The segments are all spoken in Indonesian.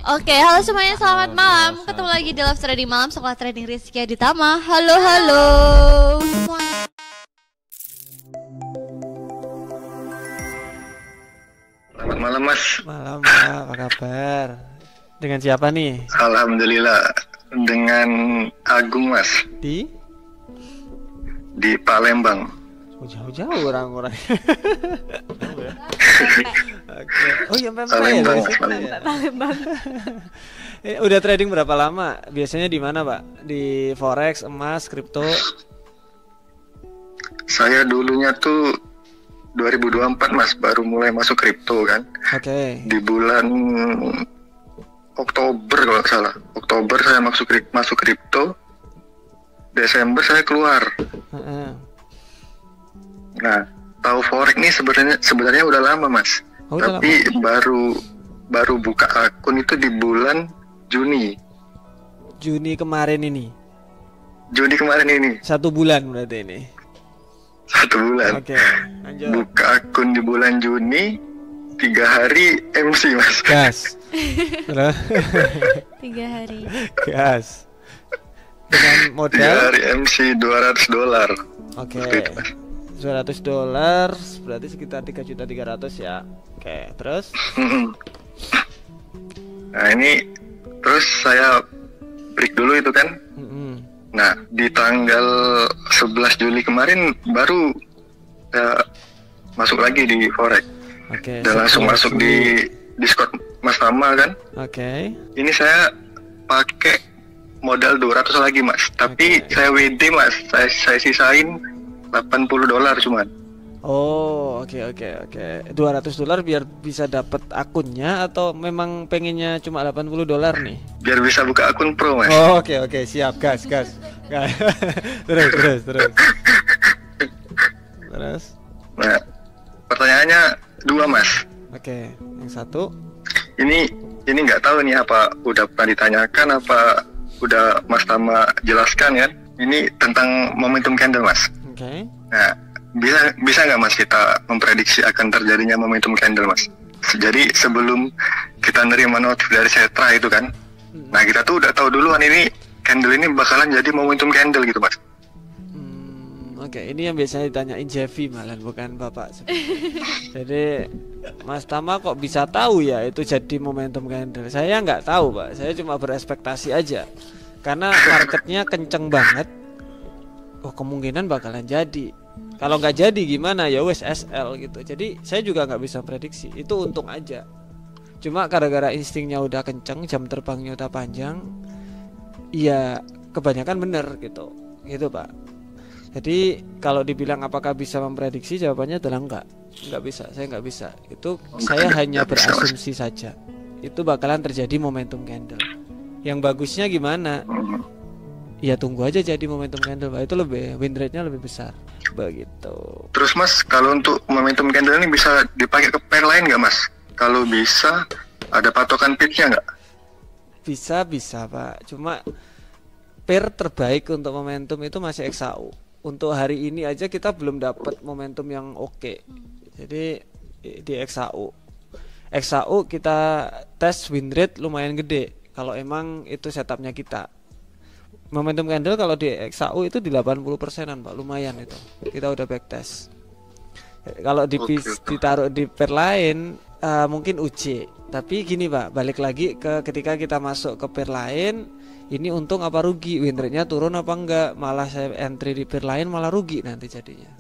Oke, halo semuanya, selamat malam. Ketemu lagi di Live Trading Malam Sekolah Trading Rizky Aditama. Halo semuanya. Selamat malam Mas. Malam Pak, apa kabar? Dengan siapa nih? Alhamdulillah dengan Agung Mas Di Palembang. jauh-jauh orang-orang. Oke. Oh iya Pempek Palembang. dari situ ya. Palembang. Udah trading berapa lama? Biasanya di mana Pak? Di forex, emas, kripto? Saya dulunya tuh 2024 Mas, baru mulai masuk kripto kan. Oke. Di bulan Oktober kalau nggak salah. Oktober saya masuk kripto. Desember saya keluar. Heeh. Nah, tahu forex nih sebenarnya udah lama Mas. Oh, udah Tapi baru buka akun itu di bulan Juni Kemarin ini. kemarin ini. 1 bulan berarti ini. 1 bulan. Oke, lanjut. Buka akun di bulan Juni, 3 hari MC Mas. Gas. Terus 3 hari. gas. Dengan 3 modal hari MC $200. oke. Seperti itu, Mas. $200 berarti sekitar 3.300.000 ya. Oke, terus? Nah ini terus saya break dulu itu kan. Nah di tanggal 11 Juli kemarin baru saya masuk lagi di forex. Oke. Dan langsung masuk di Discord Mas Tama kan. Oke. Ini saya pakai modal 200 lagi Mas. Tapi saya WD Mas. Saya sisain $80 cuman. Oh, oke. $200 biar bisa dapat akunnya atau memang pengennya cuma $80 nih? Biar bisa buka akun pro Mas. Oh, oke, siap. Gas. Terus. Terus. Nah, pertanyaannya 2 Mas. Oke, yang satu. Ini nggak tahu nih apa udah pernah ditanyakan apa udah Mas Tama jelaskan kan? Ini tentang momentum candle Mas. Oke. Nah, bisa nggak Mas kita memprediksi akan terjadinya momentum candle Mas? Jadi sebelum kita nerima notif dari Setra itu kan, nah kita tuh udah tahu duluan ini candle ini bakalan jadi momentum candle gitu Mas. Oke, ini yang biasanya ditanyain Jeffy malah bukan Bapak sebenarnya. Jadi Mas Tama kok bisa tahu ya itu jadi momentum candle? Saya nggak tahu Pak, saya cuma berespektasi aja. Karena marketnya kenceng banget. Oh kemungkinan bakalan jadi. Kalau nggak jadi gimana ya wes SL gitu. Jadi saya juga nggak bisa prediksi. Itu untung aja. Cuma gara-gara instingnya udah kenceng, jam terbangnya udah panjang, iya kebanyakan bener gitu. Gitu Pak. Jadi kalau dibilang apakah bisa memprediksi, jawabannya adalah enggak bisa. Saya nggak bisa. Itu saya hanya berasumsi saja. Itu bakalan terjadi momentum candle. Yang bagusnya gimana? Ya tunggu aja jadi momentum candle Pak. Itu lebih win rate-nya lebih besar. Begitu. Terus Mas, kalau untuk momentum candle ini bisa dipakai ke pair lain nggak Mas? Kalau bisa, ada patokan pitch-nya nggak? Bisa Pak. Cuma pair terbaik untuk momentum itu masih XAU. Untuk hari ini aja kita belum dapat momentum yang oke. Jadi di XAU kita tes win rate lumayan gede. Kalau emang itu setupnya kita. Momentum candle kalau di XAU itu di 80%an Pak, lumayan itu. Kita udah backtest. Kalau ditaruh di pair lain mungkin UJ. Tapi gini Pak, balik lagi ke ketika kita masuk ke pair lain, ini untung apa rugi? Win rate-nya turun apa enggak? Malah saya entry di pair lain malah rugi nanti jadinya.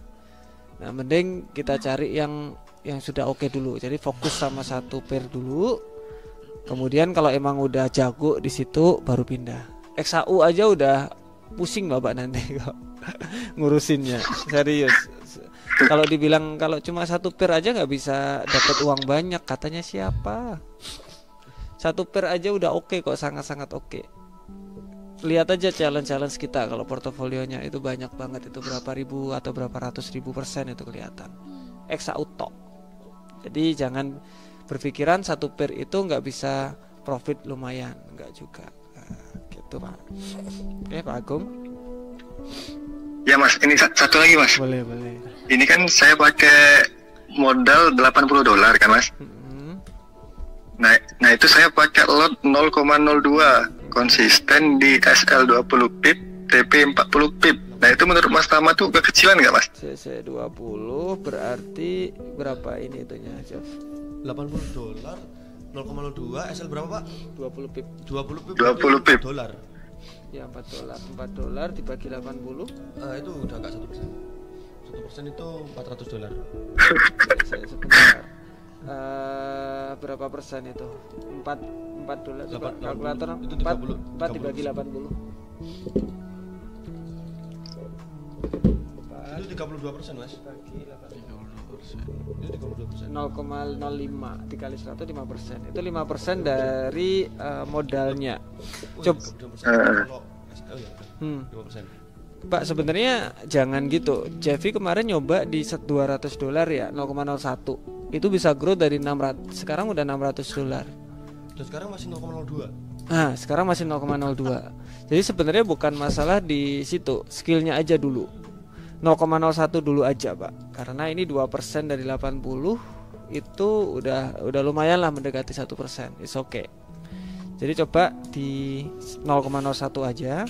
Nah, mending kita cari yang sudah oke dulu. Jadi fokus sama satu pair dulu. Kemudian kalau emang udah jago di situ baru pindah. XAU aja udah pusing Bapak nanti kok ngurusinnya. Serius. Kalau dibilang kalau cuma satu pair aja nggak bisa dapat uang banyak, katanya siapa? Satu pair aja udah oke kok, sangat-sangat oke. Lihat aja challenge kita kalau portofolionya itu banyak banget, itu berapa ribu atau berapa ratus ribu persen itu kelihatan. XAU tok. Jadi jangan berpikiran satu pair itu nggak bisa profit lumayan, nggak juga. Gitu Pak. Oke Pak Agung. Ya Mas, ini satu lagi Mas. Boleh. Ini kan saya pakai modal $80 kan Mas. Nah itu saya pakai lot 0,02 konsisten di SL 20 pip, TP 40 pip. Nah itu menurut Mas Tama tuh kekecilan nggak Mas? CC 20 berarti berapa ini itunya, Jeff? $80, 0,02 SL berapa Pak? 20 pip. 20 pip. 20 pip. Dolar. Ya $4 dibagi 80. Itu udah nggak 1%. 1% itu $400. Sebentar. Berapa persen itu? 4 dolar. Kalkulator itu 4 dibagi 80. Itu 32% Mas. Bagi 80. Itu 32%. 0,05 dikali 100 5%. Itu 5% dari modalnya. Coba. Kalau SL ya. 5%. Pak, sebenarnya jangan gitu. Jeffy kemarin nyoba di $200 ya, 0,01. Itu bisa grow dari 600. Sekarang udah $600. Dan sekarang masih 0,02. Nah, sekarang masih 0,02. Jadi sebenarnya bukan masalah di situ, skillnya aja dulu. 0,01 dulu aja, Pak. Karena ini 2% dari 80 itu udah lumayan lah mendekati 1%. It's okay. Jadi coba di 0,01 aja.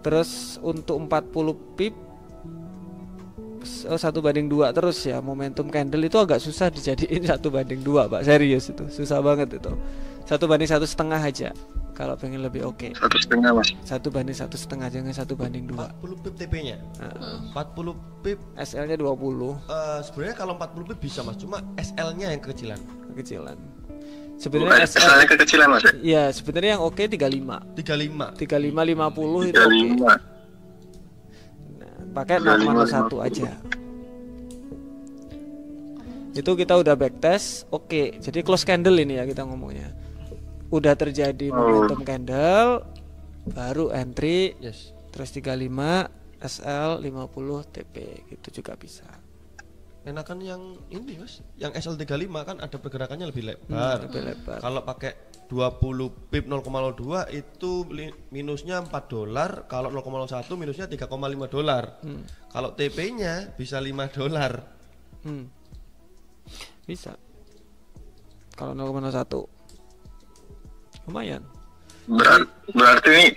Terus untuk 40 pip 1:2 terus ya. Momentum candle itu agak susah dijadiin 1:2, Pak. Serius itu, susah banget itu. 1:1,5 aja kalau pengen lebih oke. 1,5 Mas. 1:1,5, jangan 1:2. 40 pip TP-nya. 40 pip SL-nya 20. Sebenarnya kalau 40 pip bisa Mas, cuma SL-nya yang kekecilan. Sebenarnya SL-nya kekecilan Mas. Iya, sebenarnya yang oke 35. 50 itu oke. 35. Nah, pakai 0,01 aja. Itu kita udah backtest, oke. Jadi close candle ini ya kita ngomongnya. Udah terjadi momentum candle, baru entry. Yes. Terus 35 SL 50 TP gitu juga bisa. Enakan yang ini Mas, yang SL35 kan ada pergerakannya lebih lebar. Lebih lebar. Kalau pakai 20 pip 0,02 itu minusnya $4. Kalau 0,01 minusnya $3,5. Kalau TP-nya bisa $5. Bisa. Kalau 0,01 lumayan. Berarti ini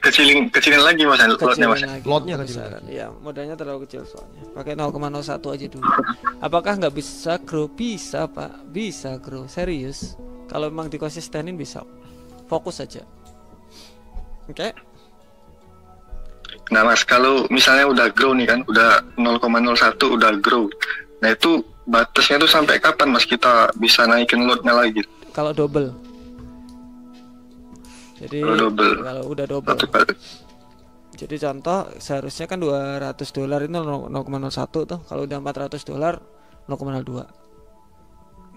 kecilin lagi Mas lotnya Mas. Lotnya kecil. Iya, modalnya terlalu kecil soalnya. Pakai 0,01 aja dulu. Apakah nggak bisa grow? Bisa, Pak. Bisa grow. Serius. Kalau memang dikonsistenin bisa. Fokus aja. Oke. Nah Mas, kalau misalnya udah grow nih kan, udah 0,01 udah grow. Nah itu batasnya tuh sampai kapan Mas kita bisa naikin lotnya lagi? Kalau double. Jadi kalau udah double. Jadi contoh seharusnya kan $200 itu 0,01 tuh. Kalau udah $400 0,02.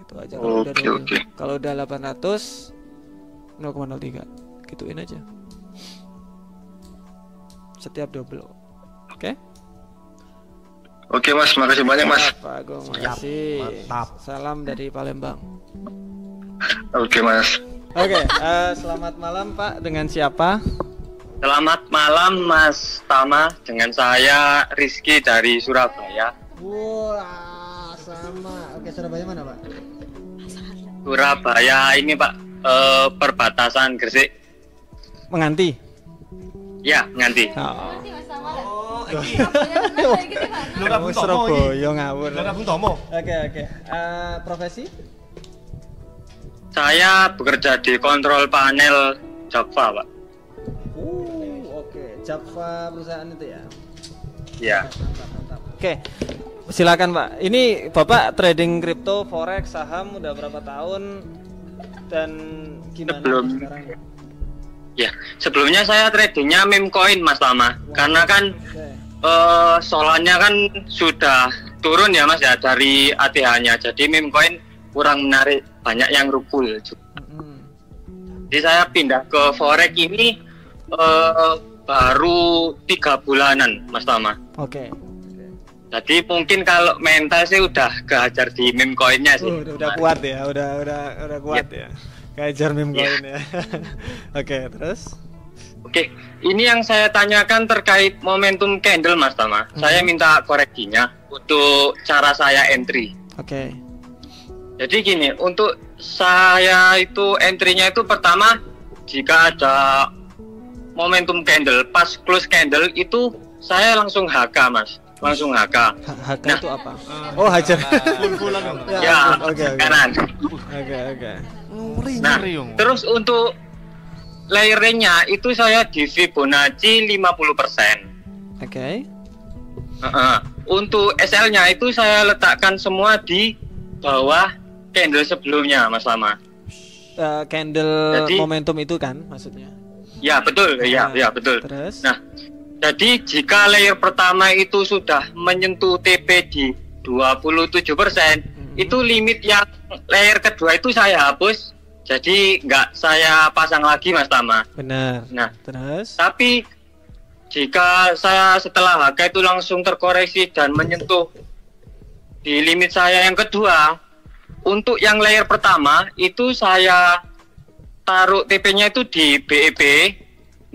Itu aja kalau udah double. Kalau udah 800 0,03. Gituin aja. Setiap double. Oke? Oke Mas, makasih banyak Mas. Pak Agung, makasih. Mantap. Salam dari Palembang. Oke Mas. Oke, selamat malam Pak. Dengan siapa? Selamat malam Mas Tama, dengan saya Rizky dari Surabaya. Wah, sama. Oke, Surabaya mana Pak? Surabaya ini Pak, perbatasan Gresik. Menganti. Ya, nganti. Oh. Lurah Bung Tomo Surabaya ngawur. Lurah Bung Tomo. Oke. Profesi? Saya bekerja di kontrol panel Java, Pak. Oke. Java perusahaan itu ya? Ya. Mantap. Oke. Silakan Pak. Ini Bapak trading kripto, forex, saham udah berapa tahun dan gimana sekarang? Ya, sebelumnya saya tradingnya meme coin Mas Tama. Karena kan soalnya kan sudah turun ya Mas ya dari ATH-nya. Jadi meme coin kurang menarik, banyak yang rupul. Jadi saya pindah ke forex ini baru 3 bulanan Mas Tama. Oke. Jadi mungkin kalau mental sih udah kehajar di meme coinnya sih. Udah kuat ya, udah kuat ya. Kehajar meme coin ya. Oke, terus? Oke, ini yang saya tanyakan terkait momentum candle Mas Tama. Saya minta koreksinya untuk cara saya entry. Oke. Jadi gini, untuk saya itu entry-nya itu pertama jika ada momentum candle, pas close candle itu saya langsung HK Mas, langsung HK. HK itu apa? Oh, hajar. Ya, oke. kanan. Oke. Nah, terus untuk layering-nya itu saya di Fibonacci 50%. Oke. Untuk SL-nya itu saya letakkan semua di bawah candle sebelumnya Mas Lama. Candle Jadi, momentum itu kan maksudnya? Ya betul, ya betul. Terus? Nah, jadi jika layer pertama itu sudah menyentuh TP di 27%, itu limit yang layer kedua itu saya hapus, jadi nggak saya pasang lagi Mas Tama. Benar. Nah, terus? Tapi jika saya setelah HK itu langsung terkoreksi dan menyentuh di limit saya yang kedua, untuk yang layer pertama itu saya taruh TP-nya itu di BEP.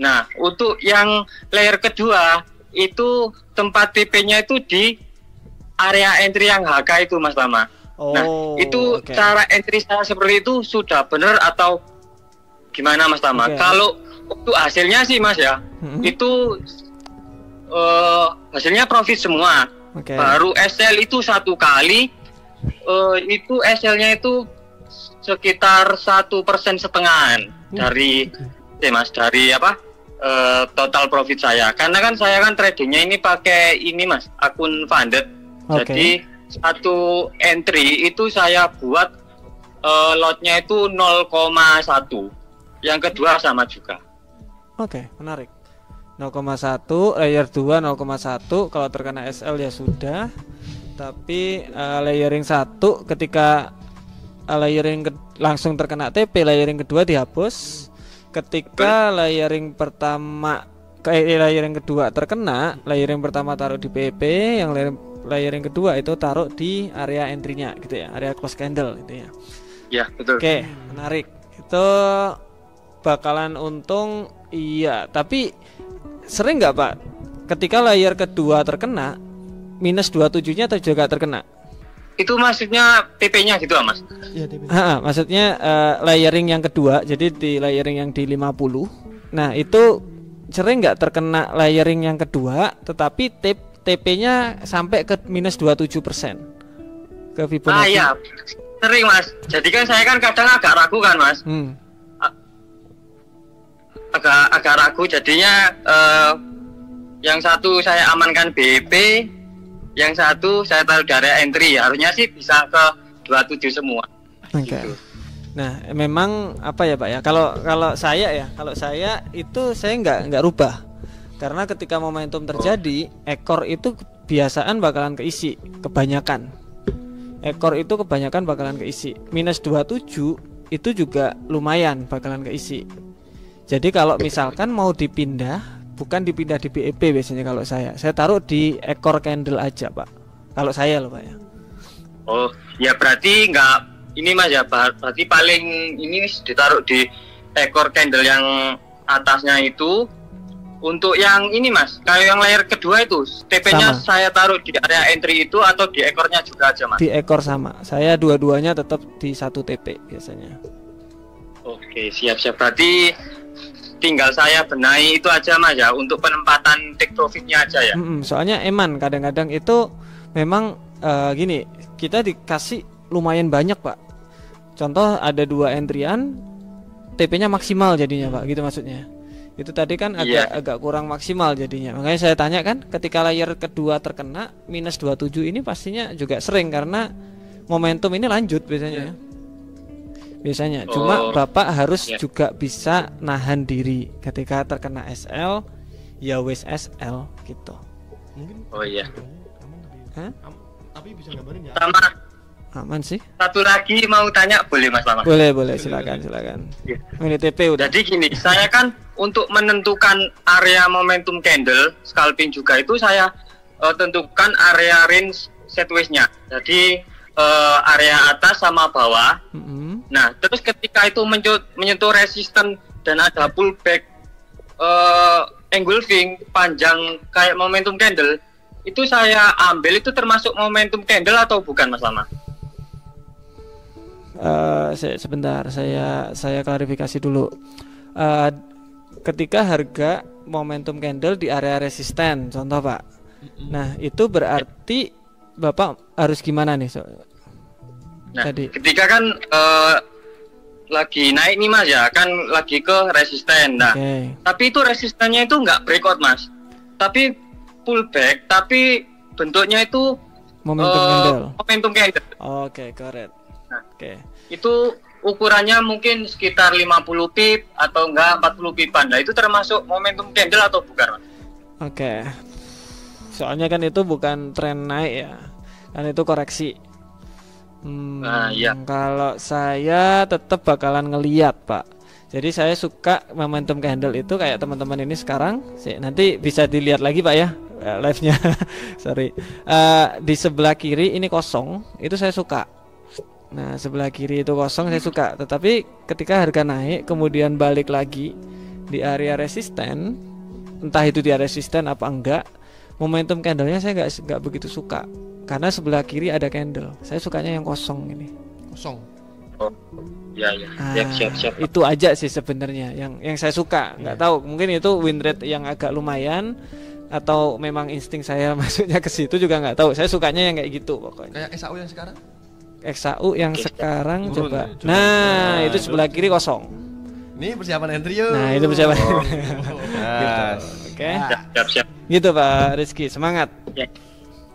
Nah, untuk yang layer kedua itu tempat TP-nya itu di area entry yang HK itu Mas Tama. Nah, itu cara entry saya seperti itu sudah benar atau gimana Mas Tama? Kalau untuk hasilnya sih Mas ya, itu hasilnya profit semua. Baru SL itu satu kali, itu SL-nya itu sekitar 1,5% dari Mas, dari apa total profit saya. Karena kan saya kan tradingnya ini pakai ini Mas, akun funded. Jadi satu entry itu saya buat lotnya itu 0,1. Yang kedua sama juga. Oke, menarik. 0,1, layer 2 0,1, kalau terkena SL ya sudah. Tapi layering 1 ketika langsung terkena TP, layering kedua dihapus. Ketika layering pertama layering kedua terkena, layering pertama taruh di PP, yang layering kedua itu taruh di area entry-nya gitu ya, area close candle gitu ya. Ya, betul. Oke, menarik. Itu bakalan untung, iya. Tapi sering nggak Pak, ketika layer kedua terkena, minus 27-nya atau juga terkena? Itu maksudnya TP-nya gitu Mas? Iya, TP. Maksudnya layering yang kedua, jadi di layering yang di 50. Nah, itu sering nggak terkena layering yang kedua, tetapi TP-nya sampai ke minus 27% ke Fibonacci? Iya, sering Mas. Jadi kan saya kan kadang agak ragu kan Mas. Agak ragu, jadinya yang satu saya amankan BEP, yang satu saya taruh di area entry. Harusnya sih bisa ke 27 semua. Gitu. Nah, memang apa ya Pak ya? Kalau saya itu saya nggak rubah. Karena ketika momentum terjadi, ekor itu kebiasaan bakalan keisi, kebanyakan. Ekor itu kebanyakan bakalan keisi. Minus 27 itu juga lumayan bakalan keisi. Jadi kalau misalkan mau dipindah, bukan dipindah di BEP biasanya kalau saya taruh di ekor candle aja Pak. Kalau saya loh Pak ya. Oh, ya berarti nggak ini Mas ya, berarti paling ini ditaruh di ekor candle yang atasnya itu. Untuk yang ini Mas, kalau yang layer kedua itu TP-nya saya taruh di area entry itu atau di ekornya juga aja Mas? Di ekor sama. Saya dua-duanya tetap di satu TP biasanya. Oke, siap-siap. Berarti tinggal saya benahi itu aja Mas ya, untuk penempatan take profitnya aja ya. Soalnya eman kadang-kadang itu memang gini, kita dikasih lumayan banyak Pak. Contoh ada 2 entryan, TP-nya maksimal jadinya Pak, gitu maksudnya. Itu tadi kan agak kurang maksimal jadinya. Makanya saya tanya kan, ketika layer kedua terkena minus 27 ini pastinya juga sering karena momentum ini lanjut biasanya. Biasanya. Cuma Bapak harus juga bisa nahan diri ketika terkena SL, ya wes SL gitu. Oh iya. Tapi bisa gambarin ya. Sama aman sih. Satu lagi mau tanya boleh Mas Lama? Boleh, silakan. Ini TP udah. Jadi gini, saya kan untuk menentukan area momentum candle scalping juga itu saya tentukan area range sideways-nya. Jadi area atas sama bawah. Nah, terus ketika itu menyentuh resisten dan ada pullback engulfing panjang kayak momentum candle, itu saya ambil itu termasuk momentum candle atau bukan Mas Lama? Sebentar, saya klarifikasi dulu. Ketika harga momentum candle di area resisten, contoh Pak. Nah, itu berarti Bapak harus gimana nih? Nah, Tadi. ketika kan lagi naik nih Mas ya, kan lagi ke resisten. Nah, tapi itu resistennya itu nggak breakout Mas, tapi pullback, tapi bentuknya itu momentum candle. Oke, correct. Nah, itu ukurannya mungkin sekitar 50 pip atau enggak 40 pipan. Nah, itu termasuk momentum candle atau bukan Mas? Oke. Soalnya kan itu bukan tren naik ya, kan itu koreksi. Nah, iya. Kalau saya tetap bakalan ngeliat Pak. Jadi saya suka momentum candle itu kayak teman-teman ini sekarang. Nanti bisa dilihat lagi Pak ya, live-nya. Sorry. Di sebelah kiri ini kosong, itu saya suka. Nah, sebelah kiri itu kosong saya suka. Tetapi ketika harga naik kemudian balik lagi di area resisten, entah itu di area resisten apa enggak, momentum candlenya saya nggak begitu suka. Karena sebelah kiri ada candle. Saya sukanya yang kosong ini. Kosong. Oh, ya. Siap. Itu aja sih sebenarnya yang saya suka. Nggak tahu, mungkin itu win rate yang agak lumayan atau memang insting saya masuknya ke situ juga nggak tahu. Saya sukanya yang kayak gitu pokoknya. Kayak SAU yang sekarang? XAU yang sekarang Turun, coba. coba. Nah, itu sebelah kiri kosong. Ini persiapan entry yuk. Nah, itu persiapan. Nah, Oke. Siap. Gitu Pak Rizky, semangat.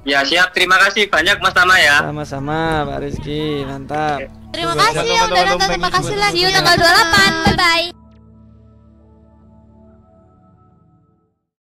Ya, siap. Terima kasih banyak Mas Tama ya. Sama-sama Pak Rizky, mantap. Terima kasih yang udah nonton, terima kasih lagi. See you tanggal 28. Bye bye.